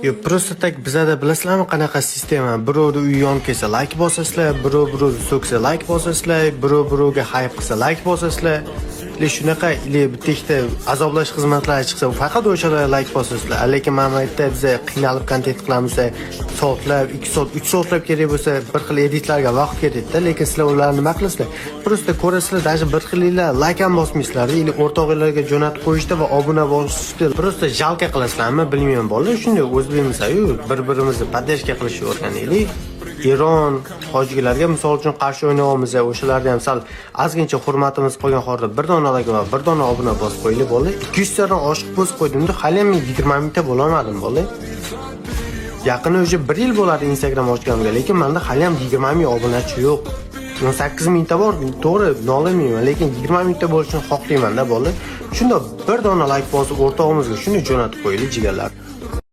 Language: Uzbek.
Yo, просто tak bizada bilasizlarmi qanaqa sistema? Birovni uyi yonib kelsa like bosasizlar, birovni so'ksa like bosasizlar, birovga hype qilsa like bosasizlar. Shunaqa bitta ikkita azoblash xizmatlari chiqsa, faqat o'shalarga like bosasizlar. Lekin mana bu yerda biz qiynalib kontent qilamiz, soatlab, 2 soat, 3 soatlab kerak bo'lsa, bir xil editlarga vaqt ketadi-da, lekin sizlar ularni nima qilasizlar? Просто ko'rasizlar, даже bir xilinglar like ham bosmaysizlar, или o'rtog'inglarga jo'natib qo'yishda va obuna bosishda просто jalka qilasizlarmi, bilmayman bolalar. Shunday o'zbekmiz-ku, bir-birimizni podдержка qilishni o'rganaylik. Eron hojilarga misol uchun qarshi o'ynayapmiz, o'shalarga ham sal ozgincha hurmatimiz qolgan holda bir dona like va bir dona obuna bosib qo'yinglar bola. 200 tadan oshiq bosib qo'ydim-da, hali ham 20 mingta bo'la olmadim bola. Yaqini o'sha 1 yil bo'ladi Instagram ochganimga, lekin menda hali ham 20 ming obunachi yo'q. 18 mingta bor, to'g'ri, nolimayman, lekin 20 mingta bo'lishini xohlayman-da bola. Shunda bir dona like bosib o'rtog'imizga shuni jo'natib qo'yinglar jigarlar.